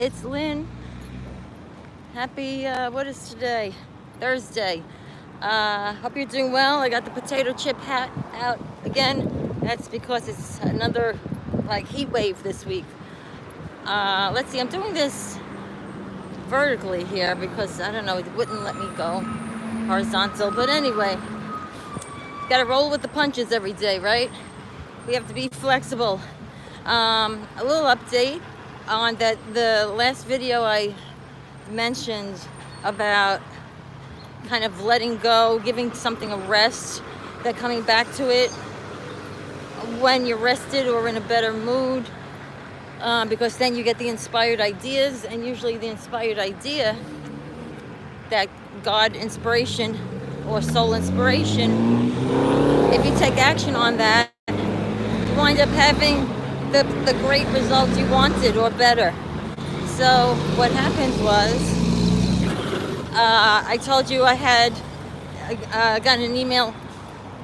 It's Lynn. Happy, what is today? Thursday. Hope you're doing well. I got the potato chip hat out again. That's because it's another like heat wave this week. Let's see, I'm doing this vertically here because I don't know, it wouldn't let me go horizontal. But anyway, gotta roll with the punches every day, right? We have to be flexible. A little update on that the last video I mentioned about kind of letting go, giving something a rest, that coming back to it when you're rested or in a better mood, because then you get the inspired ideas, and usually the inspired idea, that God inspiration or soul inspiration, if you take action on that, you wind up having the great results you wanted or better. So what happened was, I told you I had gotten an email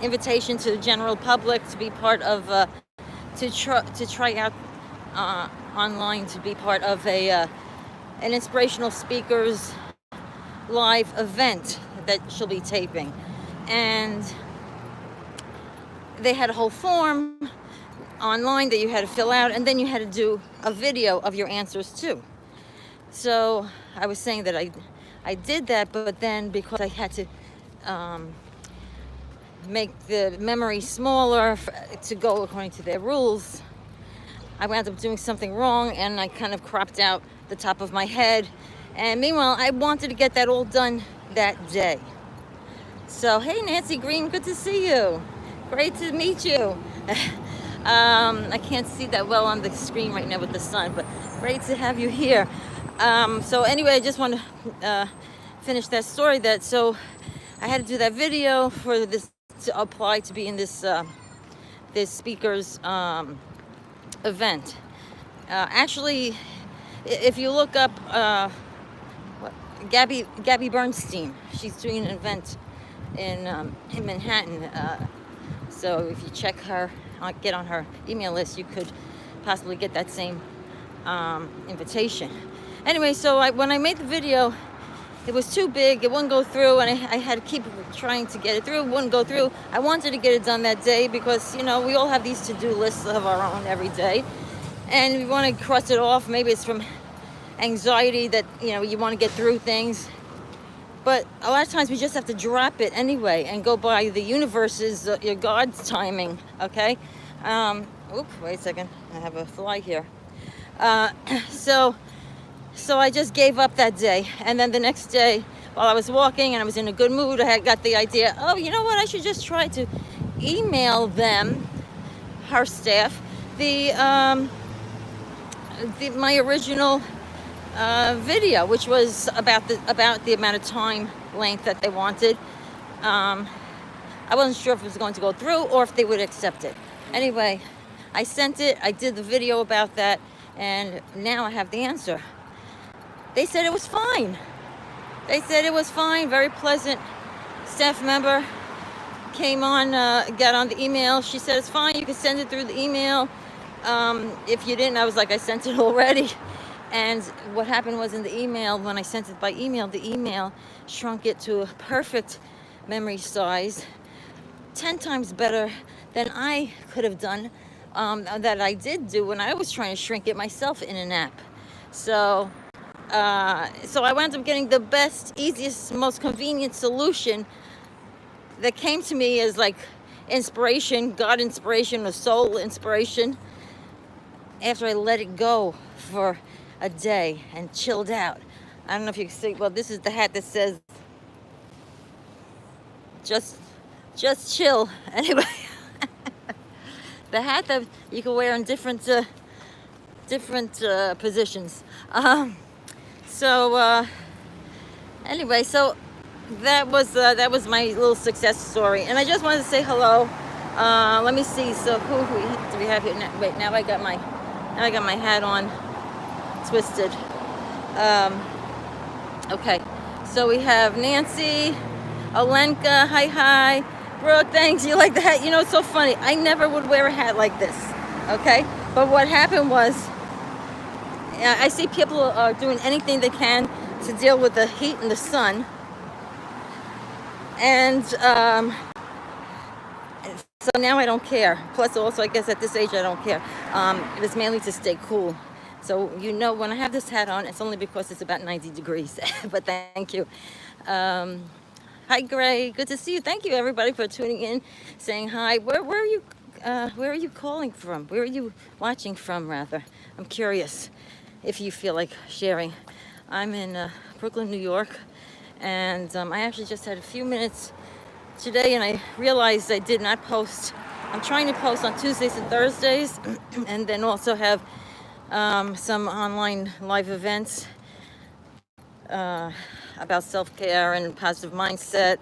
invitation to the general public to be part of, to try out online to be part of an inspirational speakers live event that she'll be taping. And they had a whole form online that you had to fill out, and then you had to do a video of your answers too. So I was saying that I did that, but then because I had to make the memory smaller to go according to their rules, I wound up doing something wrong, and I kind of cropped out the top of my head. And meanwhile, I wanted to get that all done that day. So, hey, Nancy Green, good to see you. Great to meet you. I can't see that well on the screen right now with the sun, but great to have you here. So anyway, I just want to finish that story. So I had to do that video for this to apply to be in this this speaker's event. Actually, if you look up Gabby Bernstein, she's doing an event in Manhattan. So if you check her, get on her email list, you could possibly get that same invitation. Anyway, so when I made the video, it was too big, it wouldn't go through, and I had to keep trying to get it through. It wouldn't go through. I wanted to get it done that day because, you know, we all have these to-do lists of our own every day, and we want to cross it off. Maybe it's from anxiety that, you know, you want to get through things. But a lot of times we just have to drop it anyway and go by the universe's, your God's timing, okay? Wait a second. I have a fly here. So I just gave up that day. And then the next day, while I was walking and I was in a good mood, I had got the idea, oh, you know what? I should just try to email them, her staff, my original video, which was about the amount of time length that they wanted. I wasn't sure if it was going to go through or if they would accept it. Anyway, I sent it. I did the video about that, and now I have the answer. They said it was fine. They said it was fine. Very pleasant staff member came on, got on the email. She said it's fine. You can send it through the email. If you didn't, I was like, I sent it already. And what happened was, in the email, when I sent it by email, the email shrunk it to a perfect memory size, 10 times better than I could have done, that I did do when I was trying to shrink it myself in an app. So I wound up getting the best, easiest, most convenient solution that came to me as like inspiration, God inspiration, or soul inspiration, after I let it go for a day and chilled out. I don't know if you can see. Well, this is the hat that says just chill. Anyway, the hat that you can wear in different positions. Anyway, so that was my little success story, and I just wanted to say hello. Let me see. So who do we have here? Wait, now I got my hat on twisted. Okay, so we have Nancy, Olenka, hi, Brooke, thanks, you like the hat? You know, it's so funny, I never would wear a hat like this, okay? But what happened was, I see people are doing anything they can to deal with the heat and the sun, and so now I don't care. Plus, also, I guess at this age, I don't care. It was mainly to stay cool. So, when I have this hat on, it's only because it's about 90 degrees. But thank you. Um, Hi, Gray. Good to see you. Thank you, everybody, for tuning in, saying hi. Where are you? Where are you calling from? Where are you watching from, rather? I'm curious if you feel like sharing. I'm in Brooklyn, New York, and I actually just had a few minutes today, and I realized I did not post. I'm trying to post on Tuesdays and Thursdays, and then also have some online live events about self-care and positive mindset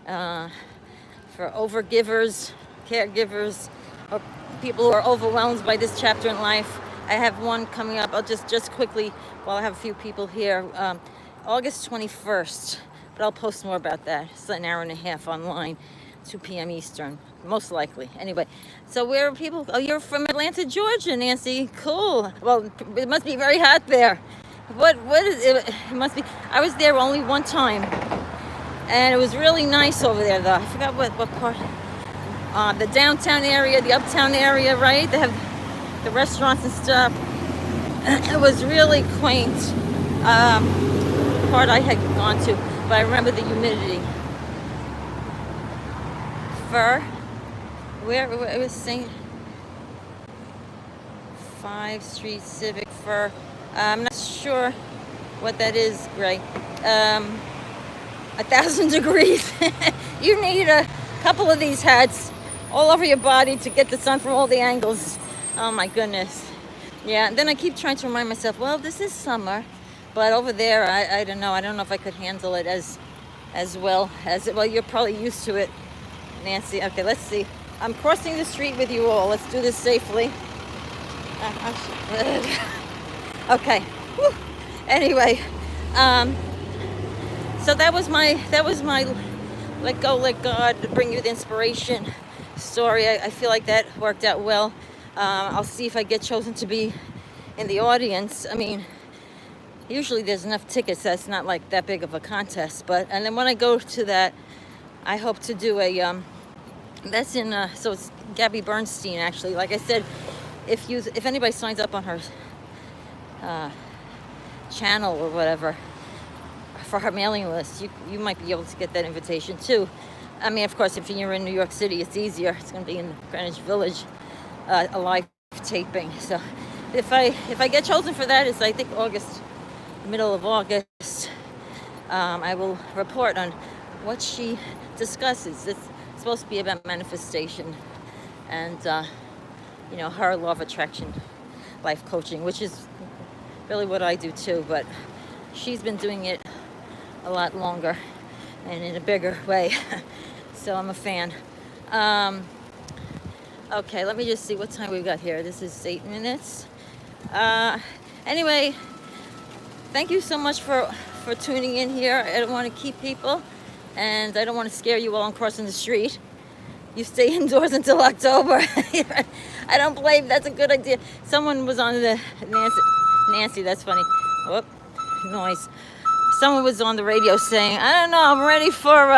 for overgivers, caregivers, or people who are overwhelmed by this chapter in life. I have one coming up. I'll just quickly, while I have a few people here, August 21st, but I'll post more about that. It's an hour and a half online, 2 p.m. Eastern, most likely. Anyway, so where are people? Oh, you're from Atlanta, Georgia, Nancy. Cool. Well, it must be very hot there. What is it? It must be. I was there only one time, and it was really nice over there, though. I forgot what part. The downtown area, the uptown area, right? They have the restaurants and stuff. It was really quaint. Part I had gone to, but I remember the humidity. Fur. Where it was saying 5 Street Civic Fur. I'm not sure what that is, Gray. 1,000 degrees. You need a couple of these hats all over your body to get the sun from all the angles. Oh my goodness. Yeah, and then I keep trying to remind myself, well, this is summer, but over there, I don't know. I don't know if I could handle it as well as it. Well, you're probably used to it, Nancy. Okay, let's see. I'm crossing the street with you all. Let's do this safely. Okay. Whew. Anyway, so that was my let go, let God bring you the inspiration story. I feel like that worked out well. I'll see if I get chosen to be in the audience. I mean, usually there's enough tickets. That's not like that big of a contest. And then when I go to that, I hope to do a that's in so it's Gabby Bernstein, actually. Like I said, if anybody signs up on her channel or whatever for her mailing list, you might be able to get that invitation too. I mean, of course, if you're in New York City, it's easier. It's going to be in Greenwich Village, a live taping. So if I get chosen for that, it's I think middle of August. I will report on what she discusses. It's supposed to be about manifestation and her law of attraction, life coaching, which is really what I do too, but she's been doing it a lot longer and in a bigger way. So I'm a fan. Okay, let me just see what time we've got here. This is 8 minutes. Anyway, thank you so much for tuning in here. I don't want to keep people, and I don't want to scare you while I'm crossing the street. You stay indoors until October. I don't blame. That's a good idea. Someone was on the Nancy, that's funny. Whoop, noise. Someone was on the radio saying, I don't know, I'm ready for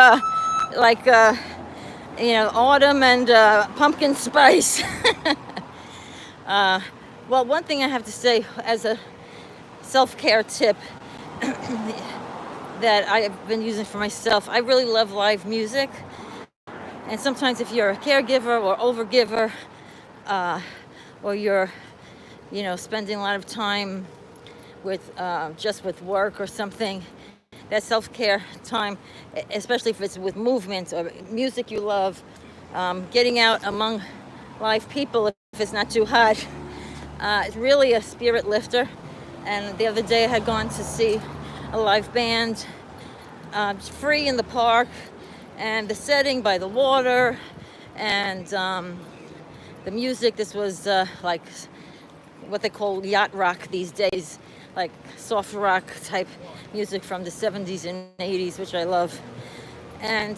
autumn and pumpkin spice. Well, one thing I have to say as a self-care tip that I've been using for myself, I really love live music. And sometimes if you're a caregiver or overgiver, or you're spending a lot of time with just with work or something, that self-care time, especially if it's with movement or music you love, getting out among live people if it's not too hot, it's really a spirit lifter. And the other day I had gone to see a live band, free in the park, and the setting by the water, and the music. This was like what they call yacht rock these days, like soft rock type music from the 70s and 80s, which I love. And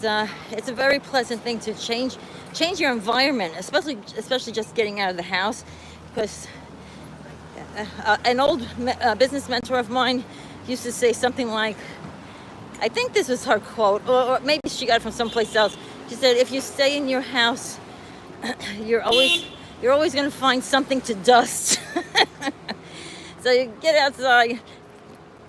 it's a very pleasant thing to change your environment, especially just getting out of the house, because An old business mentor of mine used to say something like, I think this was her quote, or maybe she got it from someplace else. She said, if you stay in your house, you're always going to find something to dust. So you get outside,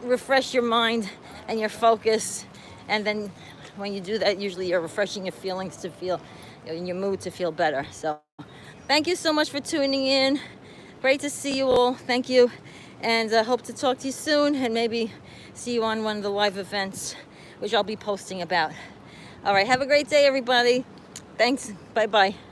refresh your mind and your focus, and then when you do that, usually you're refreshing your feelings to feel, in your mood to feel better. So thank you so much for tuning in. Great to see you all. Thank you, and I hope to talk to you soon, and maybe see you on one of the live events, which I'll be posting about. All right, have a great day, everybody. Thanks. Bye-bye.